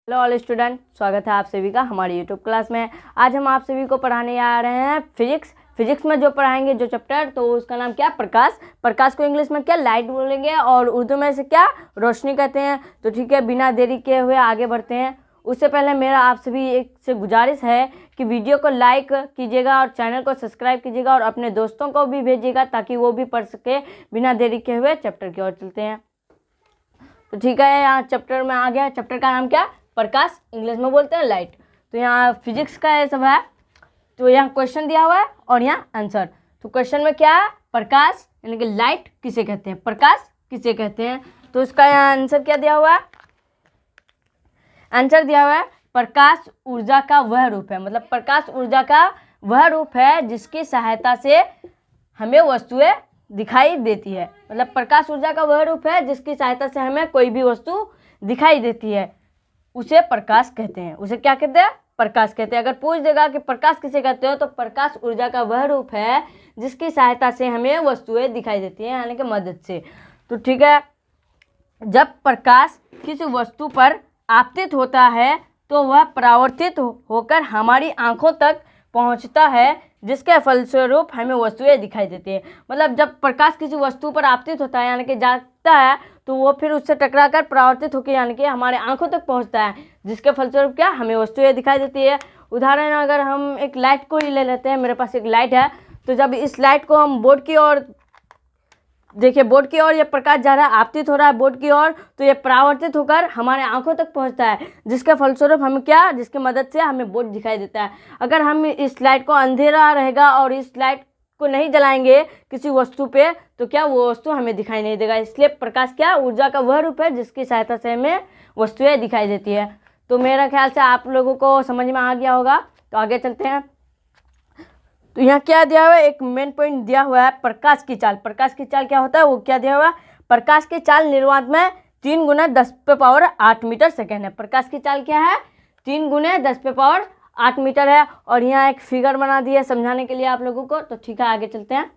Hello all student, स्वागत है आप सभी का हमारी यूट्यूब क्लास में। आज हम आप सभी को पढ़ाने आ रहे हैं फिजिक्स में जो पढ़ाएंगे जो चैप्टर, तो उसका नाम क्या, प्रकाश को इंग्लिश में क्या, लाइट बोलेंगे, और उर्दू में से क्या, रोशनी कहते हैं। तो ठीक है, बिना देरी किए हुए आगे बढ़ते हैं। उससे पहले मेरा आप सभी एक से गुजारिश है कि वीडियो को लाइक कीजिएगा और चैनल को सब्सक्राइब कीजिएगा और अपने दोस्तों को भी भेजिएगा ताकि वो भी पढ़ सके। बिना देरी किए हुए चैप्टर की ओर चलते हैं। तो ठीक है, यहाँ चैप्टर में आ गया। चैप्टर का नाम क्या, प्रकाश, इंग्लिश में बोलते हैं लाइट। तो यहाँ फिजिक्स का ये सब है। तो यहाँ क्वेश्चन दिया हुआ है और यहाँ आंसर। तो क्वेश्चन में क्या है, प्रकाश यानी कि लाइट किसे कहते हैं, प्रकाश किसे कहते हैं। तो इसका यहाँ आंसर क्या दिया हुआ है, आंसर दिया हुआ है प्रकाश ऊर्जा का वह रूप है। मतलब प्रकाश ऊर्जा का वह रूप है जिसकी सहायता से हमें वस्तुएं दिखाई देती है। मतलब प्रकाश ऊर्जा का वह रूप है जिसकी सहायता से हमें कोई भी वस्तु दिखाई देती है, उसे प्रकाश कहते हैं। उसे क्या कहते हैं, प्रकाश कहते हैं। अगर पूछ देगा कि प्रकाश किसे कहते हो, तो प्रकाश ऊर्जा का वह रूप है जिसकी सहायता से हमें वस्तुएं दिखाई देती हैं, यानी कि मदद से। तो ठीक है, जब प्रकाश किसी वस्तु पर आपतित होता है तो वह परावर्तित होकर हमारी आंखों तक पहुंचता है, जिसके फलस्वरूप हमें वस्तुएं दिखाई देती है। मतलब जब प्रकाश किसी वस्तु पर आपतित होता है यानी कि जाता है, तो वो फिर उससे टकराकर परावर्तित होकर यानी कि हमारे आंखों तक पहुंचता है, जिसके फलस्वरूप क्या, हमें वस्तुएं दिखाई देती है। उदाहरण अगर हम एक लाइट को ही ले लेते हैं, मेरे पास एक लाइट है, तो जब इस लाइट को हम बोर्ड की ओर देखिए, बोर्ड की ओर ये प्रकाश जा रहा है, आपतित हो रहा है बोर्ड की ओर, तो ये परावर्तित होकर हमारे आंखों तक पहुंचता है, जिसके फलस्वरूप हमें क्या, जिसकी मदद से हमें बोर्ड दिखाई देता है। अगर हम इस लाइट को अंधेरा रहेगा और इस लाइट को नहीं जलाएंगे किसी वस्तु पे, तो क्या वो वस्तु हमें दिखाई नहीं देगा। इसलिए प्रकाश क्या, ऊर्जा का वह रूप है जिसकी सहायता से हमें वस्तुएं दिखाई देती है। तो मेरा ख्याल से आप लोगों को समझ में आ गया होगा। तो आगे चलते हैं। तो यहाँ क्या दिया हुआ है, एक मेन पॉइंट दिया हुआ है, प्रकाश की चाल। प्रकाश की चाल क्या होता है, वो क्या दिया हुआ है, प्रकाश की चाल निर्वात में 3 × 10⁸ मीटर सेकेंड है। प्रकाश की चाल क्या है, 3 × 10⁸ मीटर है। और यहाँ एक फिगर बना दी है समझाने के लिए आप लोगों को। तो ठीक है, आगे चलते हैं।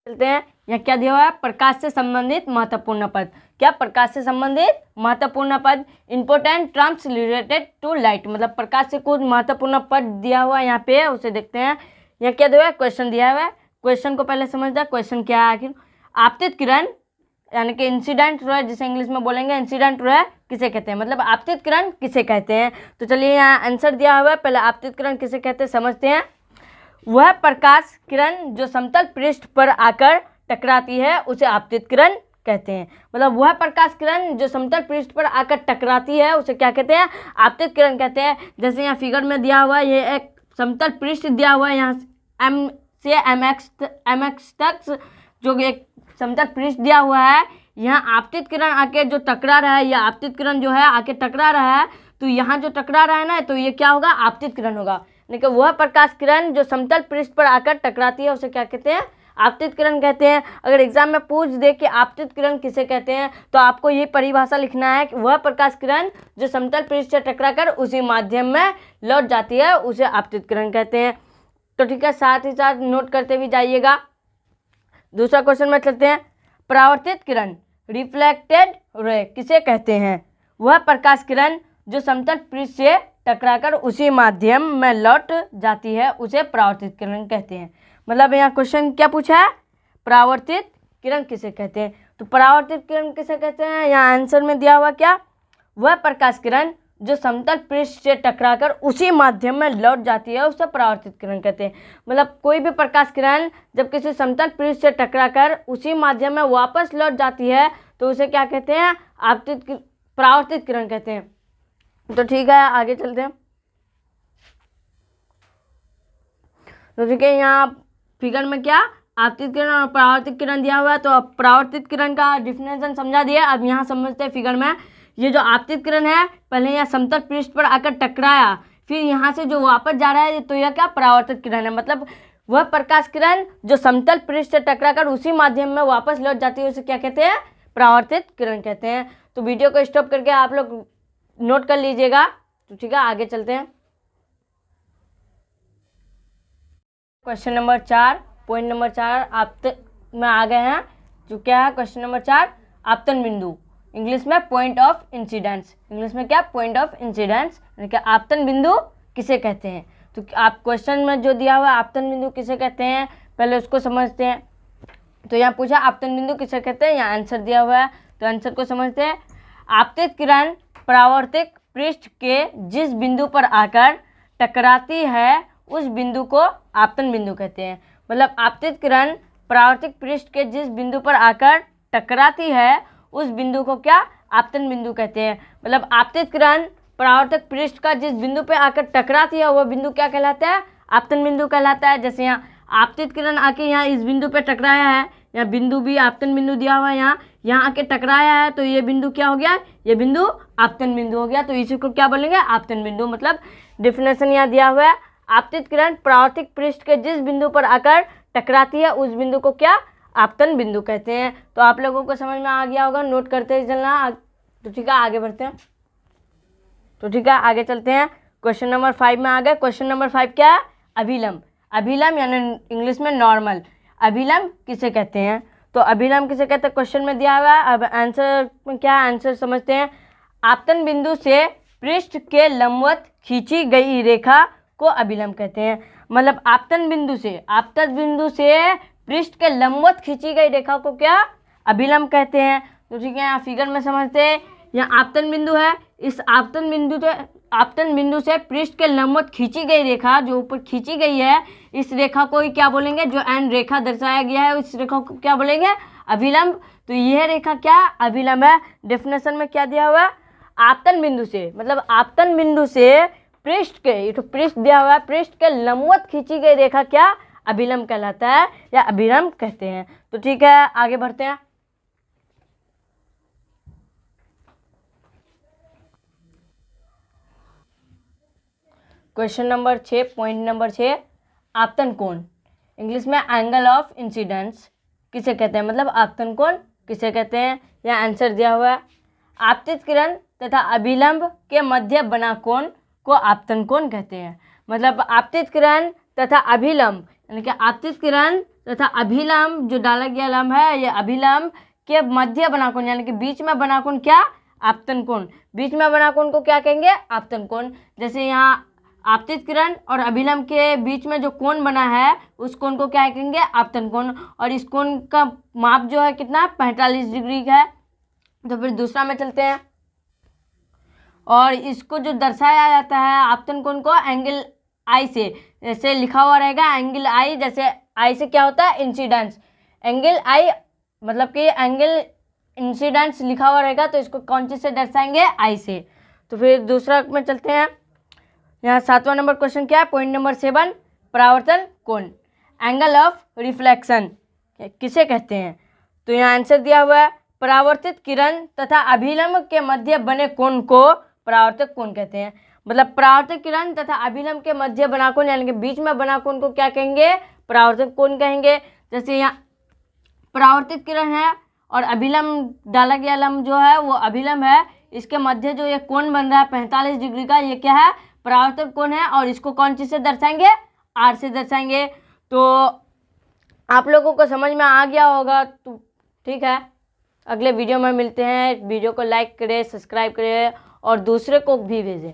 यहाँ क्या दिया हुआ है, प्रकाश से संबंधित महत्वपूर्ण पद। क्या, प्रकाश से संबंधित महत्वपूर्ण पद, important terms related to light. मतलब प्रकाश से कुछ महत्वपूर्ण पद दिया हुआ है यहाँ पे, उसे देखते हैं। यहाँ क्या दिया हुआ है, क्वेश्चन दिया हुआ है। क्वेश्चन को पहले समझना, क्वेश्चन क्या है आखिर। आपतित किरण यानी कि इंसिडेंट रे, जिसे इंग्लिश में बोलेंगे इंसिडेंट रे, किसे कहते हैं। मतलब आपतित किरण किसे कहते हैं। तो चलिए, यहाँ आंसर दिया हुआ है, पहले आपतित किरण किसे कहते हैं समझते हैं। वह प्रकाश किरण जो समतल पृष्ठ पर आकर टकराती है उसे आपतित किरण कहते हैं। मतलब वह प्रकाश किरण जो समतल पृष्ठ पर आकर टकराती है उसे क्या कहते हैं, आपतित किरण कहते हैं। जैसे यहाँ फिगर में दिया हुआ है, ये एक समतल पृष्ठ दिया हुआ है, यहाँ एम से एम एक्स तक जो एक समतल पृष्ठ दिया हुआ है। यहाँ आपतित किरण आके जो टकरा रहा है, या आपतित किरण जो है आके टकरा रहा है, तो यहाँ जो टकरा रहा है ना, तो ये क्या होगा, आपतित किरण होगा। लेकिन वह प्रकाश किरण जो समतल पृष्ठ पर आकर टकराती है उसे क्या कहते हैं, आपतित किरण कहते हैं। अगर एग्जाम में पूछ दे कि आपतित किरण किसे कहते हैं, तो आपको ये परिभाषा लिखना है कि वह प्रकाश किरण जो समतल पृष्ठ से टकराकर उसी माध्यम में लौट जाती है उसे आपतित किरण कहते हैं। तो ठीक है, साथ ही साथ नोट करते भी जाइएगा। दूसरा क्वेश्चन में चलते हैं। परावर्तित किरण रिफ्लेक्टेड रे किसे कहते हैं। वह प्रकाश किरण जो समतल पृष्ठ से टकराकर उसी माध्यम में लौट जाती है उसे परावर्तित किरण कहते हैं। मतलब यहाँ क्वेश्चन क्या पूछा है, परावर्तित किरण किसे कहते हैं। तो परावर्तित किरण किसे कहते हैं, यहाँ आंसर में दिया हुआ क्या, वह प्रकाश किरण जो समतल पृष्ठ से टकराकर उसी माध्यम में लौट जाती है उसे परावर्तित किरण कहते हैं। मतलब कोई भी प्रकाश किरण जब किसी समतल पृष्ठ से टकराकर उसी माध्यम में वापस लौट जाती है तो उसे क्या कहते हैं, परावर्तित किरण कहते हैं। तो ठीक है, आगे चलते हैं। तो ठीक है, यहाँ फिगर में क्या, आपतित किरण और परावर्तित किरण दिया हुआ है। तो परावर्तित किरण का डिफिनेशन समझा दिया। अब यहाँ समझते हैं फिगर में। ये जो आपतित किरण है, पहले यहाँ समतल पृष्ठ पर आकर टकराया, फिर यहाँ से जो वापस जा रहा है, तो यह क्या, परावर्तित किरण है। मतलब वह प्रकाश किरण जो समतल पृष्ठ से टकराकर उसी माध्यम में वापस लौट जाती है उसे क्या कहते हैं, परावर्तित किरण कहते हैं। तो वीडियो को स्टॉप करके आप लोग नोट कर लीजिएगा। तो ठीक है, आगे चलते हैं। क्वेश्चन नंबर 4, पॉइंट नंबर 4 आप में आ गए हैं। जो क्या है, क्वेश्चन नंबर 4 आपतन बिंदु। इंग्लिश में पॉइंट ऑफ इंसिडेंस। इंग्लिश में क्या? पॉइंट ऑफ इंसिडेंस, यानी कि आपतन बिंदु किसे कहते हैं। तो आप क्वेश्चन में जो दिया हुआ है आपतन बिंदु किसे कहते हैं, पहले उसको समझते हैं। तो यहाँ पूछा आपतन बिंदु किसे कहते हैं, यहाँ आंसर दिया हुआ है, तो आंसर को समझते हैं। आपतित किरण परावर्तित पृष्ठ के जिस बिंदु पर आकर टकराती है उस बिंदु को आपतन बिंदु कहते हैं। मतलब आपतित किरण परावर्तित पृष्ठ के जिस बिंदु पर आकर टकराती है उस बिंदु को क्या? आपतन बिंदु कहते हैं। मतलब आपतित किरण परावर्तक पृष्ठ का जिस बिंदु पे आकर टकराती है वह बिंदु क्या कहलाता है? आपतन बिंदु कहलाता है। जैसे यहाँ आपतित किरण आके यहाँ इस बिंदु पे टकराया है, यहाँ बिंदु भी आपतन बिंदु दिया हुआ है, यहाँ आके टकराया है, तो ये बिंदु क्या हो गया? ये बिंदु आपतन बिंदु हो गया। तो इसी को क्या बोलेंगे? आपतन बिंदु। मतलब डेफिनेशन यहाँ दिया हुआ है, आपतित किरण परावर्तित पृष्ठ के जिस बिंदु पर आकर टकराती है उस बिंदु को क्या? आपतन बिंदु कहते हैं। तो आप लोगों को समझ में आ गया होगा, नोट करते ही चलना। तो ठीक है, आगे बढ़ते हैं। तो ठीक है, आगे चलते हैं। क्वेश्चन नंबर 5 में आ गए। क्वेश्चन नंबर 5 क्या है? अभिलंब। अभिलंब यानी इंग्लिश में नॉर्मल। अभिलंब किसे कहते हैं? तो अभिलंब किसे कहते हैं क्वेश्चन में दिया हुआ है। अब आंसर में क्या है, आंसर समझते हैं। आपतन बिंदु से पृष्ठ के लंबवत खींची गई रेखा को अभिलंब कहते हैं। मतलब आपतन बिंदु से पृष्ठ के लंबवत खींची गई रेखा को क्या? अभिलंब कहते हैं। तो ठीक है, यहाँ फिगर में समझते हैं। यहाँ आपतन बिंदु है, इस आपतन बिंदु से पृष्ठ के लंबवत खींची गई रेखा जो ऊपर खींची गई है, इस रेखा को ही क्या बोलेंगे? जो एन रेखा दर्शाया गया है उस रेखा को क्या बोलेंगे? अभिलंब। तो यह रेखा क्या? अभिलंब है। डेफिनेशन में क्या दिया हुआ है? आपतन बिंदु से, मतलब आपतन बिंदु से पृष्ठ के, ये तो पृष्ठ दिया हुआ है, पृष्ठ के लंबवत खींची गई रेखा क्या? अभिलंब कहलाता है या अभिलंब कहते हैं। तो ठीक है, आगे बढ़ते हैं। क्वेश्चन नंबर 6, पॉइंट नंबर 6, आपतन कोण। इंग्लिश में एंगल ऑफ इंसिडेंस किसे कहते हैं? मतलब आपतन कोण किसे कहते हैं? यह आंसर दिया हुआ है। आपतित किरण तथा अभिलंब के मध्य बना कोण को आपतन कोण कहते हैं। मतलब आपतित किरण तथा अभिलंब, यानी कि आपतित किरण तथा अभिलंब जो डाला गया लंब है, ये अभिलंब के मध्य बना कोण यानी कि बीच में बना कोण क्या? आपतन कोण। बीच में बना कोण को क्या कहेंगे? आपतन कोण। जैसे यहाँ आपतित किरण और अभिलंब के बीच में जो कोण बना है उस कोण को क्या कहेंगे? आपतन कोण। और इस कोण का माप जो है कितना? 45 डिग्री का है। तो फिर दूसरा में चलते हैं। और इसको जो दर्शाया जाता है आपतन कोण को एंगल आई से, जैसे लिखा हुआ रहेगा एंगल आई, जैसे आई से क्या होता है? इंसिडेंस। एंगल आई मतलब कि एंगल इंसिडेंस लिखा हुआ रहेगा, तो इसको कौन चीज़ से दर्शाएंगे? आई से। तो फिर दूसरा में चलते हैं। यहाँ 7वां नंबर क्वेश्चन क्या है? पॉइंट नंबर 7, परावर्तन कोण। एंगल ऑफ रिफ्लेक्शन किसे कहते हैं? तो यहाँ आंसर दिया हुआ है, परावर्तित किरण तथा अभिलंब के मध्य बने कोण को परावर्तक कोण कहते हैं। मतलब परावर्तक किरण तथा अभिलंब के मध्य बना कोण यानी कि बीच में बना कोण को क्या कहेंगे? परावर्तक कोण कहेंगे। जैसे यहाँ परावर्तित किरण है और अभिलंब डाला गया लंब जो है वो अभिलंब है, इसके मध्य जो ये कोण बन रहा है 45 डिग्री का, ये क्या है? परावर्तक कोण है। और इसको कौन चीज़ से दर्शाएंगे? आर से दर्शाएंगे। तो आप लोगों को समझ में आ गया होगा। तो ठीक है, अगले वीडियो में मिलते हैं। वीडियो को लाइक करें, सब्सक्राइब करें और दूसरे को भी भेजें।